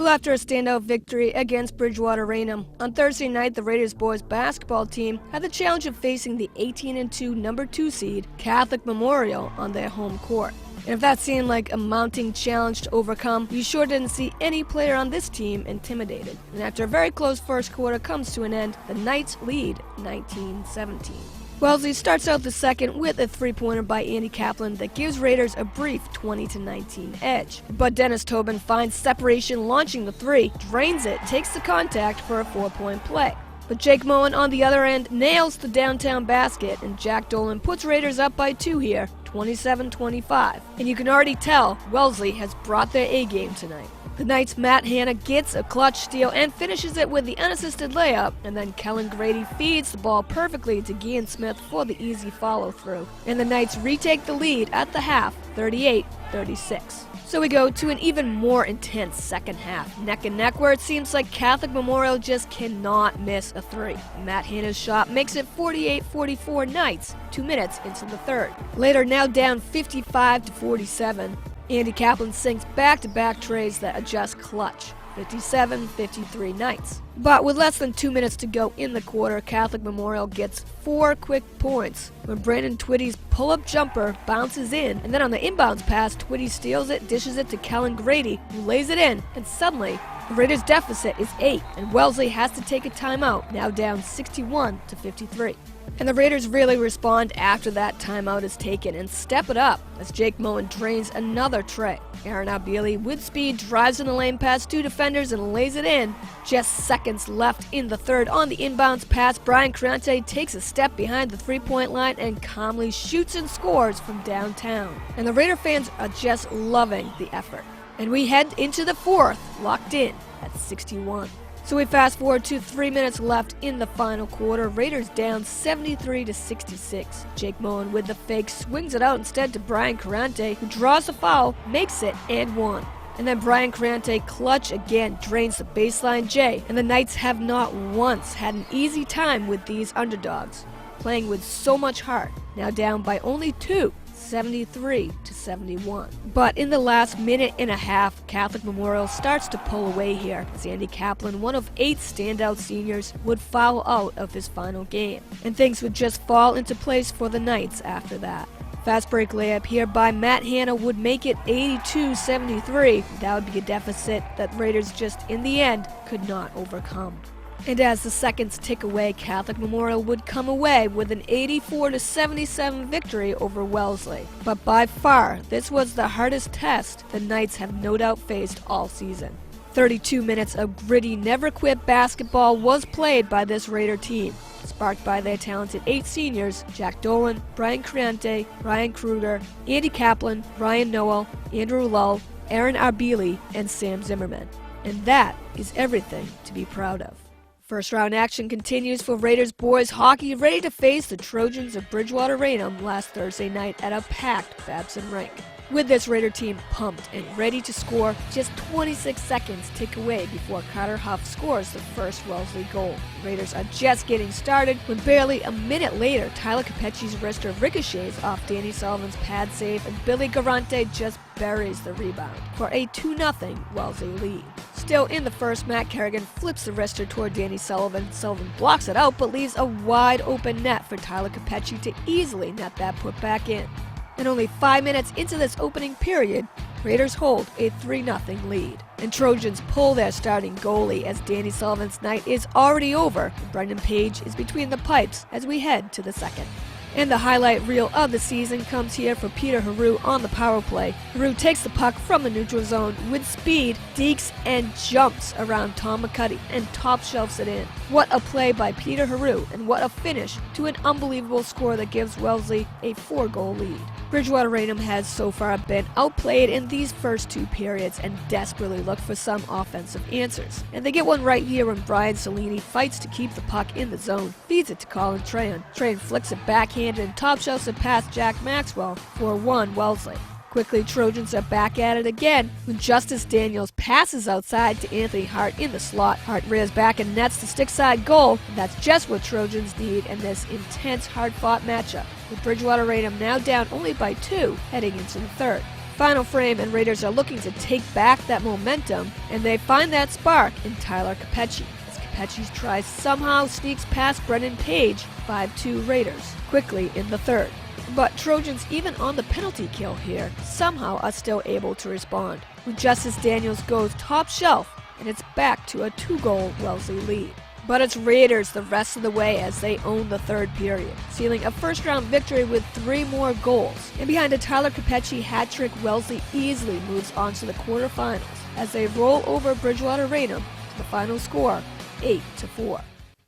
Well, after a standout victory against Bridgewater Raynham, on Thursday night the Raiders boys basketball team had the challenge of facing the 18-2 number 2 seed Catholic Memorial on their home court. And if that seemed like a mounting challenge to overcome, you sure didn't see any player on this team intimidated. And after a very close first quarter comes to an end, the Knights lead 19-17. Wellesley starts out the second with a three-pointer by Andy Kaplan that gives Raiders a brief 20-19 edge. But Dennis Tobin finds separation launching the three, drains it, takes the contact for a 4-point play. But Jake Moen on the other end nails the downtown basket, and Jack Dolan puts Raiders up by 2 here, 27-25. And you can already tell Wellesley has brought their A-game tonight. The Knights' Matt Hanna gets a clutch steal and finishes it with the unassisted layup, and then Kellen Grady feeds the ball perfectly to Gian Smith for the easy follow-through. And the Knights retake the lead at the half, 38-36. So we go to an even more intense second half, neck and neck, where it seems like Catholic Memorial just cannot miss a three. Matt Hanna's shot makes it 48-44 Knights 2 minutes into the third. Later, now down 55-47, Andy Kaplan sinks back-to-back trays that are just clutch. 57-53 Knights. But with less than 2 minutes to go in the quarter, Catholic Memorial gets 4 quick points when Brandon Twitty's pull-up jumper bounces in, and then on the inbounds pass, Twitty steals it, dishes it to Kellen Grady, who lays it in, and suddenly the Raiders' deficit is 8, and Wellesley has to take a timeout, now down 61-53. And the Raiders really respond after that timeout is taken and step it up as Jake Moen drains another tray. Aaron Abili with speed drives in the lane past 2 defenders and lays it in. Just seconds left in the third on the inbounds pass, Brian Carante takes a step behind the three-point line and calmly shoots and scores from downtown. And the Raider fans are just loving the effort. And we head into the fourth, locked in at 61. So we fast forward to 3 minutes left in the final quarter. Raiders down 73-66. Jake Moen with the fake swings it out instead to Brian Carante, who draws a foul, makes it, and 1. And then Brian Carante clutch again, drains the baseline J, and the Knights have not once had an easy time with these underdogs, playing with so much heart. Now down by only 2. 73-71. But in the last minute and a half, Catholic Memorial starts to pull away here, as Andy Kaplan, one of 8 standout seniors, would foul out of his final game. And things would just fall into place for the Knights after that. Fast break layup here by Matt Hanna would make it 82-73. That would be a deficit that Raiders just, in the end, could not overcome. And as the seconds tick away, Catholic Memorial would come away with an 84-77 victory over Wellesley. But by far, this was the hardest test the Knights have no doubt faced all season. 32 minutes of gritty, never-quit basketball was played by this Raider team, sparked by their talented 8 seniors: Jack Dolan, Brian Carante, Ryan Kruger, Andy Kaplan, Ryan Noel, Andrew Lull, Aaron Arbili, and Sam Zimmerman. And that is everything to be proud of. First round action continues for Raiders boys hockey, ready to face the Trojans of Bridgewater Raynham last Thursday night at a packed Babson rink. With this Raider team pumped and ready to score, just 26 seconds tick away before Carter Huff scores the first Wellesley goal. Raiders are just getting started when barely a minute later, Tyler Capecci's wrister ricochets off Danny Sullivan's pad save, and Billy Garante just buries the rebound for a 2-0 Wellesley lead. Still in the first, Matt Kerrigan flips the wrister toward Danny Sullivan. Sullivan blocks it out but leaves a wide open net for Tyler Capecci to easily net that put back in. And only 5 minutes into this opening period, Raiders hold a 3-0 lead. And Trojans pull their starting goalie as Danny Sullivan's night is already over, and Brendan Page is between the pipes as we head to the second. And the highlight reel of the season comes here for Peter Haru on the power play. Haru takes the puck from the neutral zone with speed, dekes, and jumps around Tom McCuddy and top shelves it in. What a play by Peter Haru, and what a finish to an unbelievable score that gives Wellesley a 4-goal lead. Bridgewater Raynham has so far been outplayed in these first 2 periods and desperately look for some offensive answers. And they get one right here when Brian Cellini fights to keep the puck in the zone, feeds it to Colin Trahan. Trahan flicks it backhand and top shelves it past Jack Maxwell for 1 Wellesley. Quickly, Trojans are back at it again when Justice Daniels passes outside to Anthony Hart in the slot. Hart rears back and nets the stick side goal, and that's just what Trojans need in this intense, hard-fought matchup, with Bridgewater Raynham now down only by 2 heading into the third. Final frame, and Raiders are looking to take back that momentum, and they find that spark in Tyler Capecchi. As Capecchi's try somehow sneaks past Brennan Page, 5-2 Raiders, quickly in the third. But Trojans, even on the penalty kill here, somehow are still able to respond, when Justice Daniels goes top shelf, and it's back to a 2-goal Wellesley lead. But it's Raiders the rest of the way as they own the third period, sealing a first-round victory with 3 more goals. And behind a Tyler Capecchi hat-trick, Wellesley easily moves on to the quarterfinals as they roll over Bridgewater Raynham to the final score, 8-4.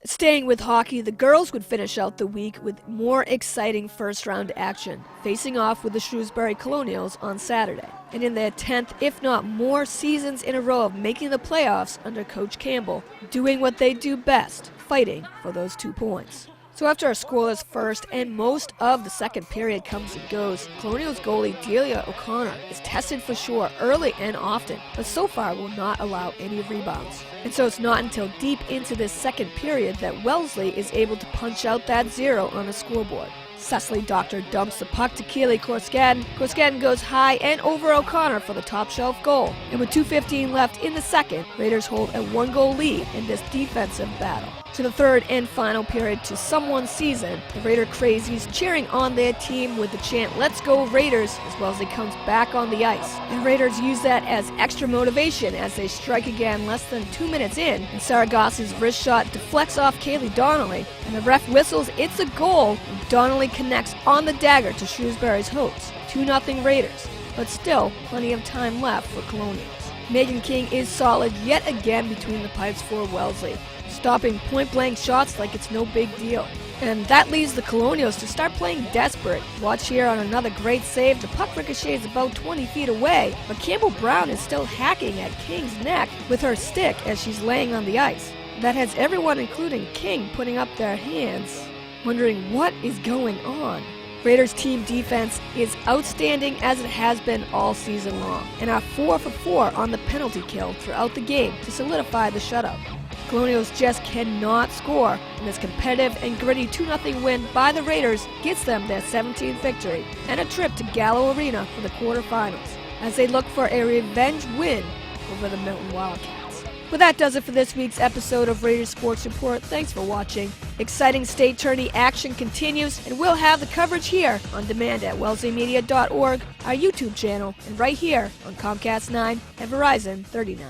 Staying with hockey, the girls would finish out the week with more exciting first-round action, facing off with the Shrewsbury Colonials on Saturday. And in their 10th, if not more, seasons in a row of making the playoffs under Coach Campbell, doing what they do best, fighting for those 2 points. So after a scoreless first and most of the second period comes and goes, Colonials goalie Delia O'Connor is tested for sure early and often, but so far will not allow any rebounds. And so it's not until deep into this second period that Wellesley is able to punch out that 0 on the scoreboard. Cecily Doctor dumps the puck to Keely Korskaden. Korskaden goes high and over O'Connor for the top shelf goal. And with 2:15 left in the second, Raiders hold a 1-goal lead in this defensive battle. To the third and final period to someone's season, the Raider crazies cheering on their team with the chant "Let's go Raiders" as Wellesley comes back on the ice. And Raiders use that as extra motivation as they strike again less than 2 minutes in, and Saragossi's wrist shot deflects off Kaylee Donnelly, and the ref whistles it's a goal, and Donnelly connects on the dagger to Shrewsbury's hopes. 2-0 Raiders, but still plenty of time left for Colonials. Megan King is solid yet again between the pipes for Wellesley, stopping point-blank shots like it's no big deal. And that leaves the Colonials to start playing desperate. Watch here on another great save. The puck ricochets about 20 feet away, but Campbell Brown is still hacking at King's neck with her stick as she's laying on the ice. That has everyone, including King, putting up their hands, wondering what is going on. Raiders team defense is outstanding as it has been all season long, and are 4 for 4 on the penalty kill throughout the game to solidify the shutout. Colonials just cannot score, and this competitive and gritty 2-0 win by the Raiders gets them their 17th victory and a trip to Gallo Arena for the quarterfinals, as they look for a revenge win over the Milton Wildcats. Well, that does it for this week's episode of Raiders Sports Report. Thanks for watching. Exciting state tourney action continues, and we'll have the coverage here on demand at wellesleymedia.org, our YouTube channel, and right here on Comcast 9 and Verizon 39.